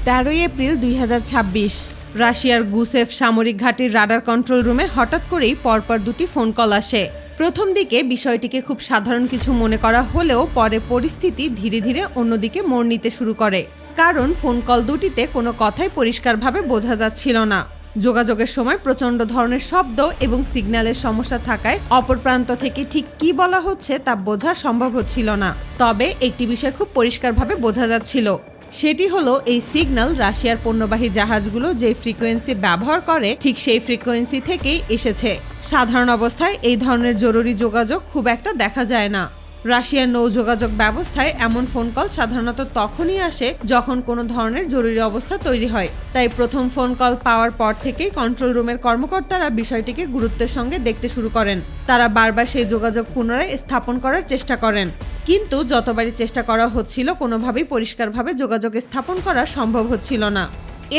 13 April 2026 রাশিয়ার Gusev সামরিক ঘাঁটির radar control রুমে হঠাৎ করেই পরপর দুটি ফোন কল আসে। প্রথম দিকে বিষয়টিকে খুব সাধারণ কিছু মনে করা হলেও পরে পরিস্থিতি ধীরে ধীরে অন্যদিকে মোড় নিতে শুরু করে, কারণ ফোন কল দুটিতে কোনো কথাই পরিষ্কারভাবে বোঝা যাচ্ছিল না। যোগাযোগের সময় প্রচণ্ড ধরনের শব্দ এবং সিগন্যালের সমস্যা থাকায় অপর প্রান্ত থেকে ঠিক কী বলা হচ্ছে তা বোঝা সম্ভব হচ্ছিল না। তবে একটি বিষয় খুব পরিষ্কারভাবে বোঝা যাচ্ছিল, সেটি হলো এই সিগন্যাল রাশিয়ার পণ্যবাহী জাহাজগুলো যে ফ্রিকোয়েন্সি ব্যবহার করে ঠিক সেই ফ্রিকোয়েন্সি থেকেই এসেছে। সাধারণ অবস্থায় এই ধরনের জরুরি যোগাযোগ খুব একটা দেখা যায় না। রাশিয়ার নৌ যোগাযোগ ব্যবস্থায় এমন ফোন কল সাধারণত তখনই আসে যখন কোনো ধরনের জরুরি অবস্থা তৈরি হয়। তাই প্রথম ফোন কল পাওয়ার পর থেকেই কন্ট্রোল রুমের কর্মকর্তারা বিষয়টিকে গুরুত্বের সঙ্গে দেখতে শুরু করেন। তারা বারবার সেই যোগাযোগ পুনরায় স্থাপন করার চেষ্টা করেন, কিন্তু যতবারই চেষ্টা করা হচ্ছিল কোনোভাবেই পরিষ্কারভাবে যোগাযোগ স্থাপন করা সম্ভব হচ্ছিল না।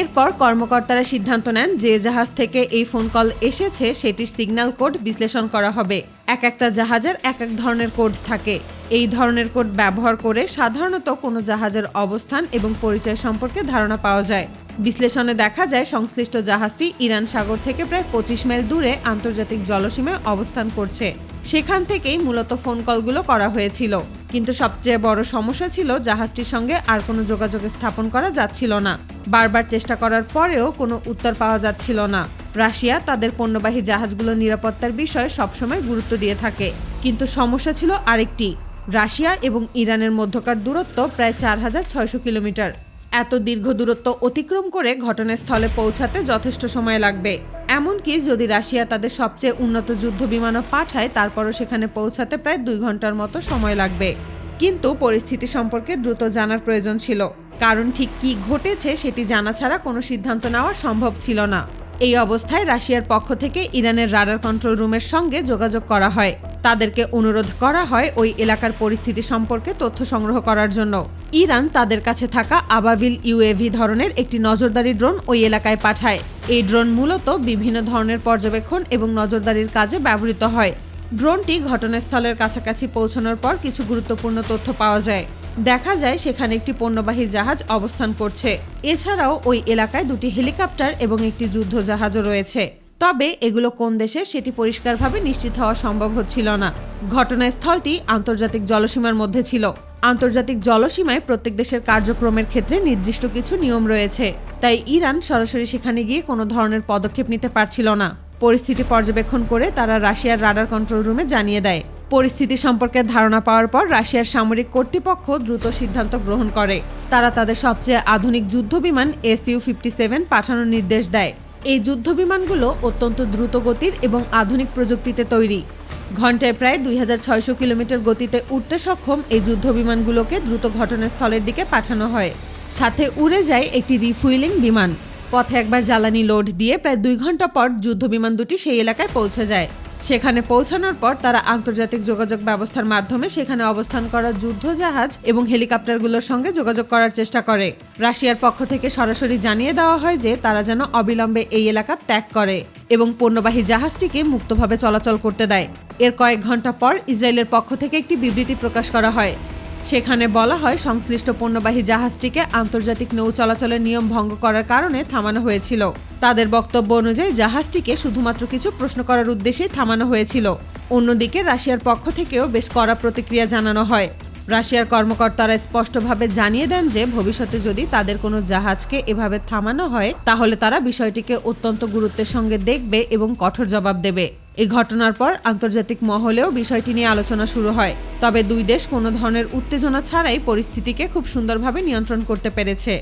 এরপর কর্মকর্তারা সিদ্ধান্ত নেন যে জাহাজ থেকে এই ফোন কল এসেছে সেটির সিগন্যাল কোড বিশ্লেষণ করা হবে। একটা জাহাজের এক ধরনের কোড থাকে। এই ধরনের কোড ব্যবহার করে সাধারণত কোনো জাহাজের অবস্থান এবং পরিচয় সম্পর্কে ধারণা পাওয়া যায়। বিশ্লেষণে দেখা যায় সংশ্লিষ্ট জাহাজটি ইরান সাগর থেকে প্রায় 25 মাইল দূরে আন্তর্জাতিক জলসীমায় অবস্থান করছে। সেখান থেকেই মূলত ফোন কলগুলো করা হয়েছিল। কিন্তু সবচেয়ে বড় সমস্যা ছিল জাহাজটির সঙ্গে আর কোনো যোগাযোগ স্থাপন করা যাচ্ছিল না। বারবার চেষ্টা করার পরেও কোনো উত্তর পাওয়া যাচ্ছিল না। রাশিয়া তাদের পণ্যবাহী জাহাজগুলোর নিরাপত্তার বিষয়ে সবসময় গুরুত্ব দিয়ে থাকে, কিন্তু সমস্যা ছিল আরেকটি। রাশিয়া এবং ইরানের মধ্যকার দূরত্ব প্রায় 4600 কিলোমিটার। এত দীর্ঘ দূরত্ব অতিক্রম করে ঘটনাস্থলে পৌঁছাতে যথেষ্ট সময় লাগবে। এমনকি যদি রাশিয়া তাদের সবচেয়ে উন্নত যুদ্ধ বিমানও পাঠায় তারপরও সেখানে পৌঁছাতে প্রায় 2 ঘন্টার মতো সময় লাগবে। কিন্তু পরিস্থিতি সম্পর্কে দ্রুত জানার প্রয়োজন ছিল, কারণ ঠিক কী ঘটেছে সেটি জানা ছাড়া কোনো সিদ্ধান্ত নেওয়া সম্ভব ছিল না। এই অবস্থায় রাশিয়ার পক্ষ থেকে ইরানের রাডার কন্ট্রোল রুমের সঙ্গে যোগাযোগ করা হয়। তাদেরকে অনুরোধ করা হয় ওই এলাকার পরিস্থিতি সম্পর্কে তথ্য সংগ্রহ করার জন্য। ইরান তাদের কাছে থাকা আবাবিল ইউএভি ধরনের একটি নজরদারি ড্রোন ওই এলাকায় পাঠায়। এই ড্রোন মূলত বিভিন্ন ধরনের পর্যবেক্ষণ এবং নজরদারির কাজে ব্যবহৃত হয়। ড্রোনটি ঘটনাস্থলের কাছাকাছি পৌঁছানোর পর কিছু গুরুত্বপূর্ণ তথ্য পাওয়া যায়। দেখা যায় সেখানে একটি পণ্যবাহী জাহাজ অবস্থান করছে। এছাড়াও ওই এলাকায় 2টি হেলিকপ্টার এবং একটি যুদ্ধ জাহাজও রয়েছে। তবে এগুলো কোন দেশের সেটি পরিষ্কারভাবে নিশ্চিত হওয়া সম্ভব হচ্ছিল না। ঘটনাস্থলটি আন্তর্জাতিক জলসীমার মধ্যে ছিল। আন্তর্জাতিক জলসীমায় প্রত্যেক দেশের কার্যক্রমের ক্ষেত্রে নির্দিষ্ট কিছু নিয়ম রয়েছে, তাই ইরান সরাসরি সেখানে গিয়ে কোনো ধরনের পদক্ষেপ নিতে পারছিল না। পরিস্থিতি পর্যবেক্ষণ করে তারা রাশিয়ার রাডার কন্ট্রোল রুমে জানিয়ে দেয়। পরিস্থিতি সম্পর্কে ধারণা পাওয়ার পর রাশিয়ার সামরিক কর্তৃপক্ষ দ্রুত সিদ্ধান্ত গ্রহণ করে। তারা তাদের সবচেয়ে আধুনিক যুদ্ধবিমান Su-57 পাঠানোর নির্দেশ দেয়। এই যুদ্ধবিমানগুলো অত্যন্ত দ্রুত গতির এবং আধুনিক প্রযুক্তিতে তৈরি। ঘন্টায় প্রায় 2600 কিলোমিটার গতিতে উঠতে সক্ষম এই যুদ্ধবিমানগুলোকে দ্রুত ঘটনাস্থলের দিকে পাঠানো হয়। সাথে উড়ে যায় একটি রিফুয়েলিং বিমান। পথে একবার জ্বালানি লোড দিয়ে প্রায় 2 ঘন্টা পর যুদ্ধবিমান দুটি সেই এলাকায় পৌঁছে যায়। সেখানে পৌঁছানোর পর তারা আন্তর্জাতিক যোগাযোগ ব্যবস্থার মাধ্যমে সেখানে অবস্থান করা যুদ্ধ জাহাজ এবং হেলিকপ্টারগুলোর সঙ্গে যোগাযোগ করার চেষ্টা করে। রাশিয়ার পক্ষ থেকে সরাসরি জানিয়ে দেওয়া হয় যে তারা যেন অবিলম্বে এই এলাকা ত্যাগ করে এবং পণ্যবাহী জাহাজটিকে মুক্তভাবে চলাচল করতে দেয়। এর কয়েক ঘন্টা পর ইসরায়েলের পক্ষ থেকে একটি বিবৃতি প্রকাশ করা হয়। সেখানে বলা হয় সংশ্লিষ্ট পণ্যবাহী জাহাজটিকে আন্তর্জাতিক নৌ চলাচলের নিয়ম ভঙ্গ করার কারণে থামানো হয়েছিল। তাদের বক্তব্য অনুযায়ী জাহাজটিকে শুধুমাত্র কিছু প্রশ্ন করার উদ্দেশ্যেই থামানো হয়েছিল। অন্যদিকে রাশিয়ার পক্ষ থেকেও বেশ কড়া প্রতিক্রিয়া জানানো হয়। রাশিয়ার কর্মকর্তারা স্পষ্টভাবে জানিয়ে দেন যে ভবিষ্যতে যদি তাদের কোনো জাহাজকে এভাবে থামানো হয় তাহলে তারা বিষয়টিকে অত্যন্ত গুরুত্বের সঙ্গে দেখবে এবং কঠোর জবাব দেবে। এই ঘটনার পর আন্তর্জাতিক মহলেও বিষয়টি নিয়ে আলোচনা শুরু হয়। তবে দুই দেশ কোনো ধরনের উত্তেজনা ছাড়াই পরিস্থিতিকে খুব সুন্দরভাবে নিয়ন্ত্রণ করতে পেরেছে।